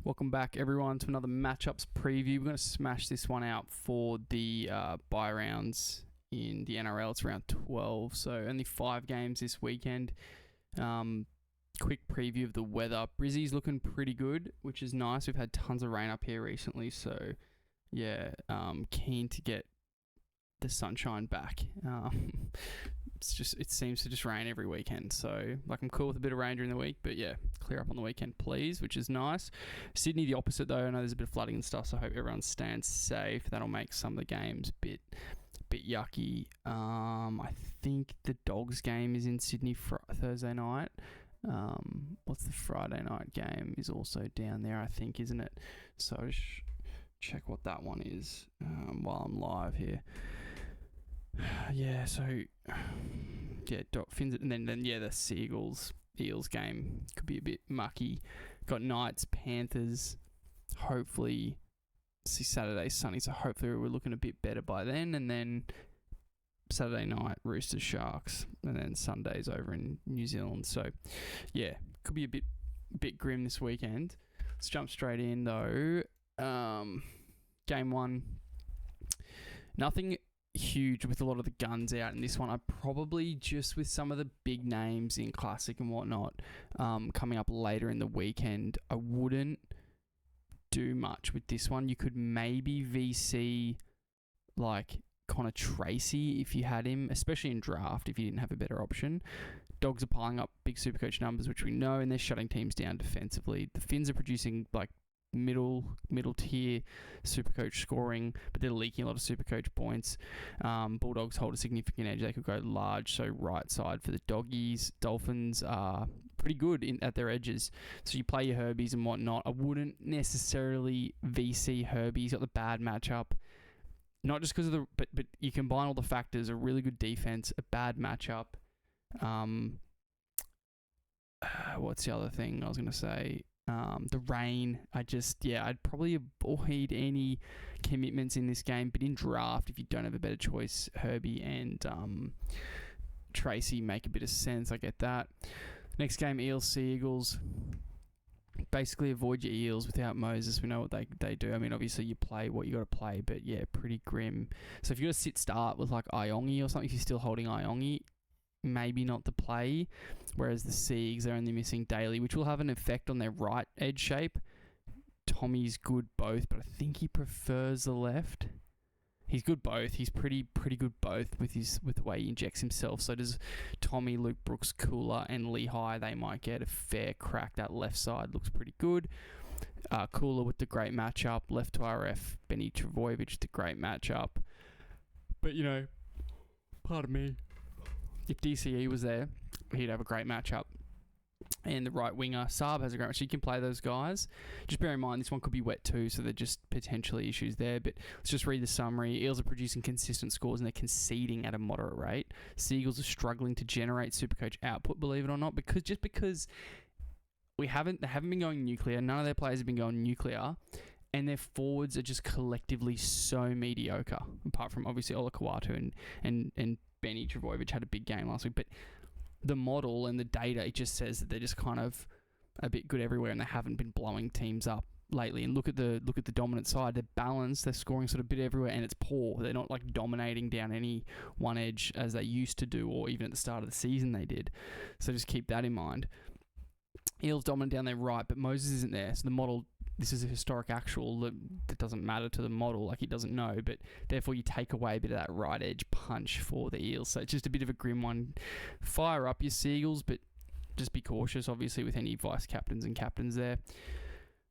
Welcome back, everyone, to another matchups preview. We're going to smash this one out for the bye rounds in the NRL. It's round 12, so only 5 games this weekend. Quick preview of the weather. Brizzy's looking pretty good, which is nice. We've had tons of rain up here recently, so yeah, keen to get the sunshine back. It seems to just rain every weekend, so I'm cool with a bit of rain during the week, but yeah, clear up on the weekend please, which is nice. Sydney the opposite though. I know there's a bit of flooding and stuff, so I hope everyone stands safe. That'll make some of the games a bit yucky. I think the Dogs game is in Sydney Thursday night. What's the Friday night game is also down there, I think, isn't it? So I'll just check what that one is while I'm live here. Yeah, so yeah, Dolphins, and then the Eels game could be a bit mucky. Got Knights, Panthers. Hopefully, see Saturday's sunny, so hopefully we're looking a bit better by then. And then Saturday night, Roosters, Sharks, and then Sunday's over in New Zealand. So yeah, could be a bit grim this weekend. Let's jump straight in though. Game 1, nothing huge with a lot of the guns out in this one. I probably just with some of the big names in Classic and whatnot coming up later in the weekend, I wouldn't do much with this one. You could maybe VC like Connor Tracy if you had him, especially in draft if you didn't have a better option. Dogs are piling up big Supercoach numbers, which we know, and they're shutting teams down defensively. The Finns are producing like middle tier Supercoach scoring, but they're leaking a lot of Supercoach points. Bulldogs hold a significant edge. They could go large, so right side for the Doggies. Dolphins are pretty good at their edges, so you play your Herbies and whatnot. I wouldn't necessarily VC Herbie. He's got the bad matchup, not just because of but you combine all the factors: a really good defense, a bad matchup. What's the other thing I was going to say? The rain. I'd probably avoid any commitments in this game, but in draft, if you don't have a better choice, Herbie and Tracy make a bit of sense. I get that. Next game, Eels, Sea Eagles. Basically avoid your Eels without Moses. We know what they do. I mean, obviously you play what you got to play, but yeah, pretty grim. So if you're going to sit start with like Iongi or something, if you're still holding Iongi, maybe not the play, whereas the Seags are only missing Daly, which will have an effect on their right edge shape. Tommy's good both, but I think he prefers the left. He's good both. He's pretty good both with the way he injects himself. So does Tommy, Luke Brooks, Cooler, and Lehigh. They might get a fair crack. That left side looks pretty good. Cooler with the great matchup. Left to RF, Benny Travojevic, the great matchup. But, pardon me, if DCE was there, he'd have a great matchup. And the right winger, Saab, has a great matchup. So you can play those guys. Just bear in mind, this one could be wet too, so they're just potentially issues there. But let's just read the summary. Eels are producing consistent scores and they're conceding at a moderate rate. Seagulls are struggling to generate Supercoach output, believe it or not, because they haven't been going nuclear. None of their players have been going nuclear. And their forwards are just collectively so mediocre, apart from obviously Ola Kawatu and Benny Travojevic had a big game last week. But the model and the data, it just says that they're just kind of a bit good everywhere and they haven't been blowing teams up lately. And look at the dominant side. They're balanced. They're scoring sort of a bit everywhere and it's poor. They're not like dominating down any one edge as they used to do, or even at the start of the season they did. So just keep that in mind. Eels dominant down their right, but Moses isn't there. So the model, this is a historic actual that doesn't matter to the model, like he doesn't know, but therefore you take away a bit of that right edge punch for the Eels. So it's just a bit of a grim one. Fire up your Seagulls, but just be cautious, obviously, with any vice-captains and captains there.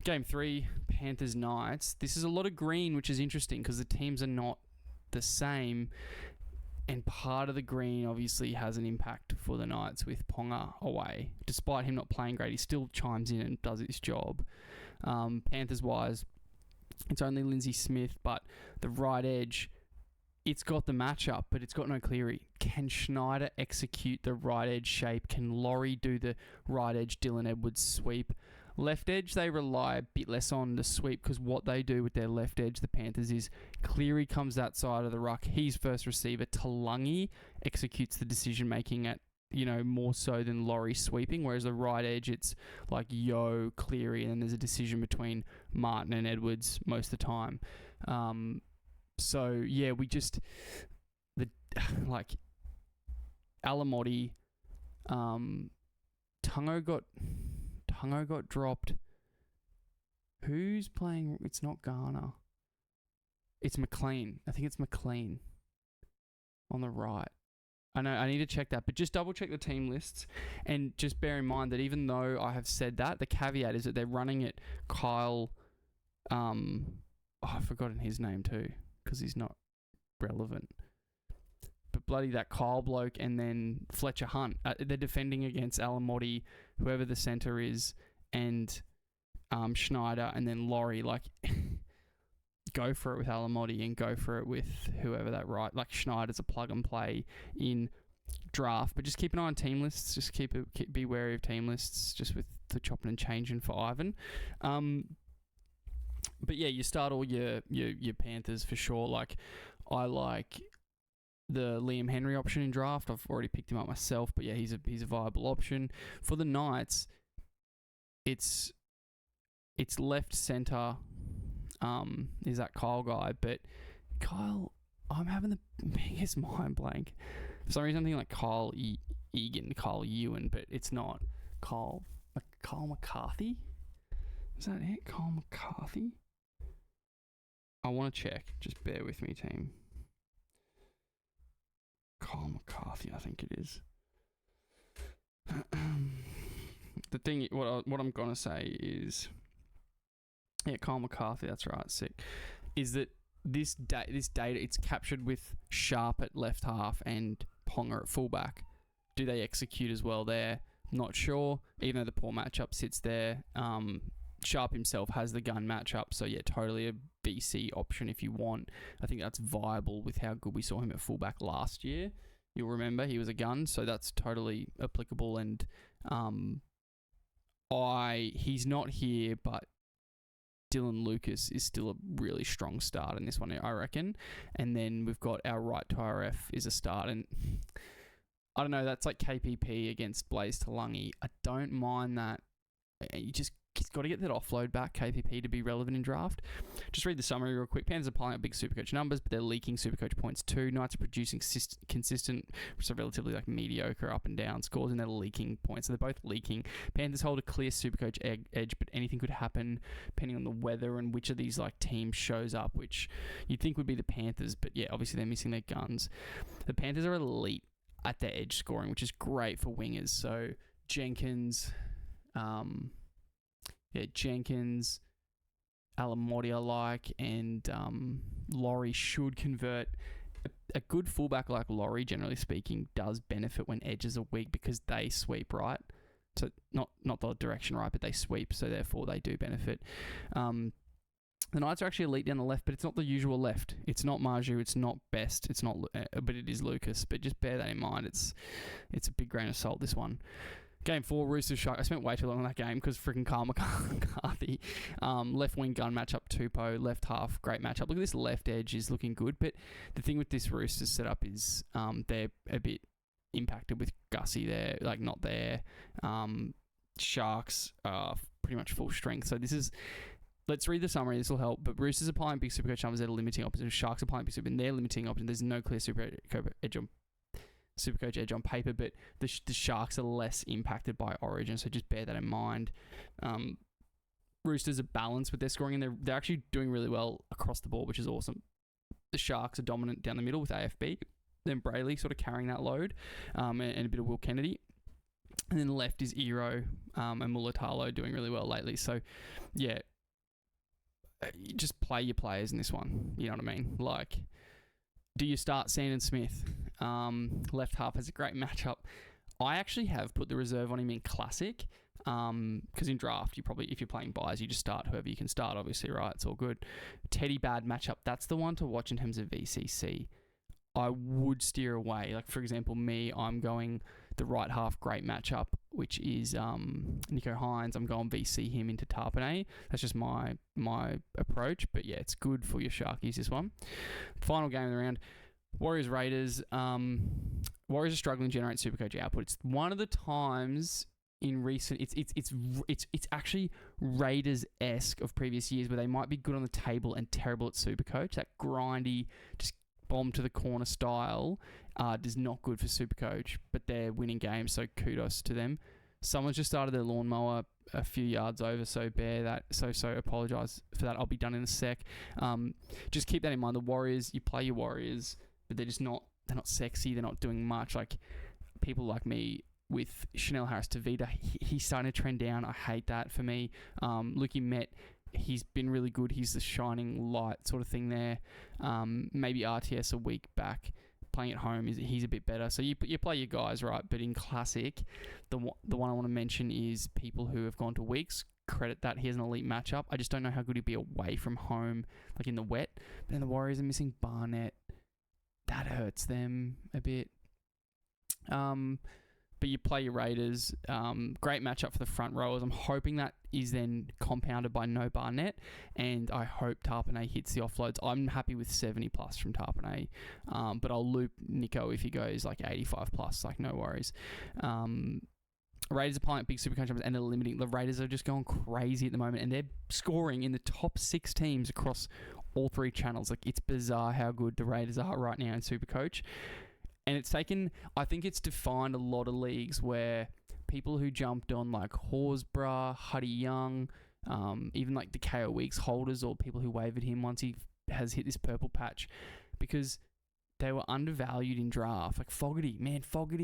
Game 3, Panthers Knights. This is a lot of green, which is interesting because the teams are not the same. And part of the green obviously has an impact for the Knights with Ponga away. Despite him not playing great, he still chimes in and does his job. Panthers-wise, it's only Lindsay Smith, but the right edge, it's got the matchup, but it's got no Cleary. Can Schneider execute the right edge shape? Can Laurie do the right edge Dylan Edwards sweep? Left edge, they rely a bit less on the sweep because what they do with their left edge, the Panthers, is Cleary comes that side of the ruck. He's first receiver. Talangi executes the decision-making at more so than Laurie sweeping, whereas the right edge, it's like Yo, Cleary, and then there's a decision between Martin and Edwards most of the time. So, yeah, Alamotti, Tungo got dropped. Who's playing? It's not Garner. It's McLean. I think it's McLean on the right. I know I need to check that, but just double check the team lists and just bear in mind that even though I have said that, the caveat is that they're running it Kyle. I've forgotten his name too because he's not relevant. But bloody that Kyle bloke and then Fletcher Hunt. They're defending against Alamotti, whoever the centre is, and Schneider, and then Laurie. Like, go for it with Alamotti and go for it with whoever that right. Like, Schneider's a plug and play in draft, but just keep an eye on team lists. Just be wary of team lists, just with the chopping and changing for Ivan. But yeah, you start all your Panthers for sure. Like, I like the Liam Henry option in draft. I've already picked him up myself, but yeah, he's a viable option. For the Knights, it's left centre. Is that Kyle guy? But Kyle, I'm having the biggest mind blank. For some reason, I'm thinking like Kyle Egan, Kyle Ewan, but it's not. Kyle McCarthy? Is that it? Kyle McCarthy? I want to check. Just bear with me, team. Kyle McCarthy, I think it is. The thing, what I'm gonna say is, yeah, Kyle McCarthy. That's right. Sick. Is that this data? It's captured with Sharp at left half and Ponga at fullback. Do they execute as well there? Not sure. Even though the poor matchup sits there, Sharp himself has the gun matchup. So yeah, totally a BC option if you want. I think that's viable with how good we saw him at fullback last year. You'll remember he was a gun, so that's totally applicable. And he's not here, but Dylan Lucas is still a really strong start in this one, I reckon. And then we've got our right to RF is a start. And I don't know, that's like KPP against Blaze Talangi. I don't mind that. He's got to get that offload back, KPP, to be relevant in draft. Just read the summary real quick. Panthers are piling up big Supercoach numbers, but they're leaking Supercoach points too. Knights are producing consistent, so relatively like mediocre up and down scores, and they're leaking points. So they're both leaking. Panthers hold a clear Supercoach edge, but anything could happen depending on the weather and which of these like teams shows up, which you'd think would be the Panthers, but yeah, obviously they're missing their guns. The Panthers are elite at their edge scoring, which is great for wingers. So Jenkins, Jenkins, Alamotti I like, and Laurie should convert. A good fullback like Laurie, generally speaking, does benefit when edges are weak because they sweep, right? So not the direction right, but they sweep, so therefore they do benefit. The Knights are actually elite down the left, but it's not the usual left. It's not Marju, it's not Best, it's not, but it is Lucas. But just bear that in mind. It's a big grain of salt, this one. Game 4, Roosters Shark. I spent way too long on that game because freaking Kyle McCarthy. Left wing gun matchup, Tupou. Left half, great matchup. Look at this left edge is looking good. But the thing with this Roosters setup is they're a bit impacted with Gussie there, like not there. Sharks are pretty much full strength. So this is... Let's read the summary. This will help. But Roosters are applying big Supercoach numbers that are limiting options. Sharks are applying big Super, and they're limiting options. There's no clear Supercoach edge on paper, but the Sharks are less impacted by Origin, so just bear that in mind. Roosters are balanced with their scoring, and they're actually doing really well across the board, which is awesome. The Sharks are dominant down the middle with AFB, then Brayley sort of carrying that load, and a bit of Will Kennedy. And then left is Ero and Mulatalo doing really well lately. So, yeah, you just play your players in this one. You know what I mean? Like, do you start Sandon Smith? Left half has a great matchup. I actually have put the reserve on him in Classic because in draft, you probably, if you're playing buys, you just start whoever you can start, obviously, right? It's all good. Teddy bad matchup. That's the one to watch in terms of VCC. I would steer away. Like, for example, me, I'm going the right half great matchup, which is Nico Hines. I'm going VC him into Tarpanay. That's just my approach. But yeah, it's good for your Sharkies, this one. Final game of the round. Warriors Raiders. Warriors are struggling to generate Supercoach output. It's one of the times in recent. It's actually Raiders-esque of previous years where they might be good on the table and terrible at Supercoach. That grindy, just bomb to the corner style is not good for Supercoach, but they're winning games, so kudos to them. Someone's just started their lawnmower a few yards over, so bear that. So apologise for that. I'll be done in a sec. Just keep that in mind. The Warriors, you play your Warriors, but they're not sexy. They're not doing much. Like people like me with Chanel Harris-Tavita, he's starting to trend down. I hate that for me. Lukey Met, he's been really good. He's the shining light sort of thing there. Maybe RTS a week back. Playing at home, he's a bit better. So you play your guys, right? But in Classic, the one I want to mention is people who have gone to weeks. Credit that he has an elite matchup. I just don't know how good he'd be away from home, like in the wet. But then the Warriors are missing Barnett. That hurts them a bit. But you play your Raiders. Great matchup for the front rowers. I'm hoping that is then compounded by no Barnett, and I hope Tarpanay hits the offloads. I'm happy with 70 plus from Tarpanay, but I'll loop Nico if he goes like 85 plus. Like no worries. Raiders are playing big Supercoach numbers and they're limiting. The Raiders are just going crazy at the moment, and they're scoring in the top 6 teams across all 3 channels. Like it's bizarre how good the Raiders are right now in Supercoach. And it's taken, I think it's defined a lot of leagues where people who jumped on like Horsburgh, Huddy Young, even like the KO Weeks holders or people who wavered him once he has hit this purple patch, because they were undervalued in draft. Like Fogarty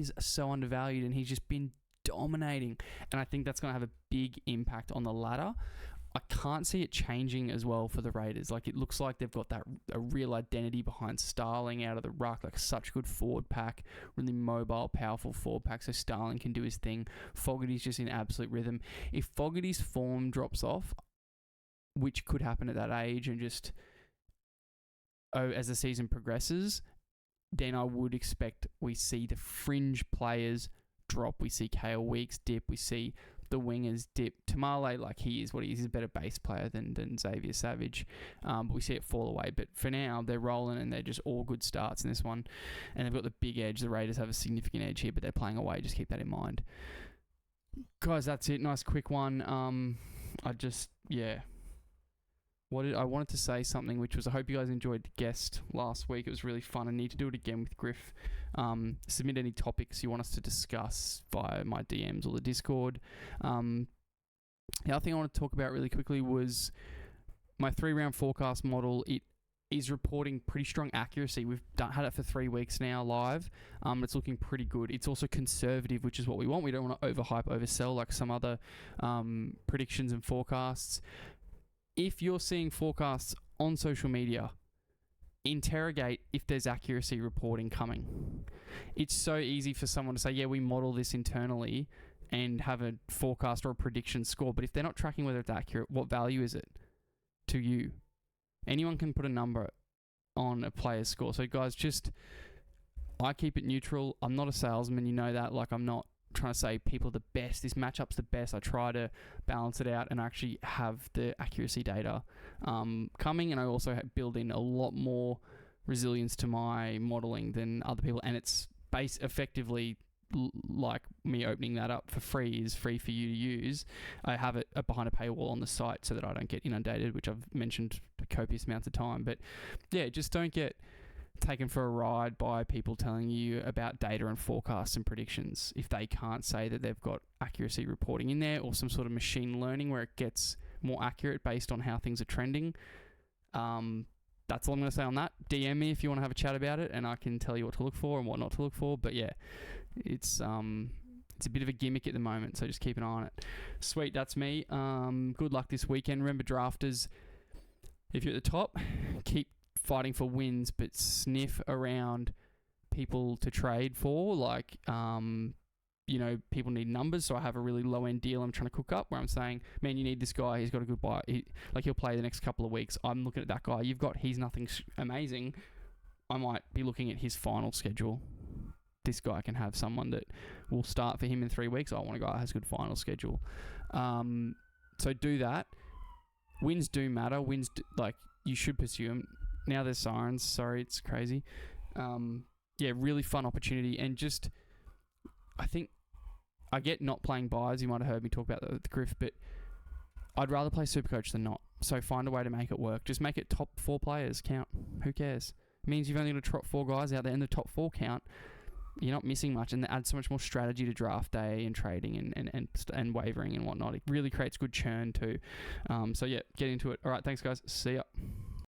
is so undervalued and he's just been dominating. And I think that's going to have a big impact on the ladder. I can't see it changing as well for the Raiders. Like it looks like they've got a real identity behind Starling out of the ruck, like such good forward pack, really mobile, powerful forward pack, so Starling can do his thing. Fogarty's just in absolute rhythm. If Fogarty's form drops off, which could happen at that age, and just as the season progresses, then I would expect we see the fringe players drop. We see Kale Weeks dip. We see the wingers dip. Tamale, like he is what he is. He's a better base player than Xavier Savage. But we see it fall away. But for now, they're rolling and they're just all good starts in this one. And they've got the big edge. The Raiders have a significant edge here, but they're playing away. Just keep that in mind. Guys, that's it. Nice quick one. I wanted to say something, which was I hope you guys enjoyed the guest last week. It was really fun. I need to do it again with Griff. Submit any topics you want us to discuss via my DMs or the Discord. The other thing I want to talk about really quickly was my 3-round forecast model. It is reporting pretty strong accuracy. We've had it for 3 weeks now live. It's looking pretty good. It's also conservative, which is what we want. We don't want to overhype, oversell like some other predictions and forecasts. If you're seeing forecasts on social media, interrogate if there's accuracy reporting coming. It's so easy for someone to say, yeah, we model this internally and have a forecast or a prediction score, but if they're not tracking whether it's accurate, what value is it to you? Anyone can put a number on a player's score. So guys, I keep it neutral. I'm not a salesman, you know that. Like I'm not trying to say people are the best, this matchup's the best. I try to balance it out and actually have the accuracy data coming, and I also build in a lot more resilience to my modeling than other people, and it's effectively like me opening that up for free is free for you to use. I have it behind a paywall on the site so that I don't get inundated, which I've mentioned copious amounts of time. But yeah, just don't get taken for a ride by people telling you about data and forecasts and predictions if they can't say that they've got accuracy reporting in there or some sort of machine learning where it gets more accurate based on how things are trending. That's all I'm going to say on that. DM me if you want to have a chat about it, and I can tell you what to look for and what not to look for. But yeah, it's a bit of a gimmick at the moment, so just keep an eye on it. Sweet, that's me. Good luck this weekend. Remember, drafters, if you're at the top, keep fighting for wins, but sniff around people to trade for. Like, people need numbers, so I have a really low-end deal I'm trying to cook up where I'm saying, man, you need this guy, he's got a good buy. He'll play the next couple of weeks. I'm looking at that guy. He's nothing amazing. I might be looking at his final schedule. This guy can have someone that will start for him in 3 weeks. I want a guy that has a good final schedule. So do that. Wins do matter. You should pursue them. Now there's sirens. Sorry, it's crazy. Yeah, really fun opportunity. And just, I think, I get not playing buys. You might have heard me talk about the Griff, but I'd rather play Supercoach than not. So find a way to make it work. Just make it top 4 players count. Who cares? It means you've only got to trot 4 guys out there, and the top 4 count. You're not missing much, and that adds so much more strategy to draft day and trading and wavering and whatnot. It really creates good churn too. So yeah, get into it. All right, thanks guys. See ya.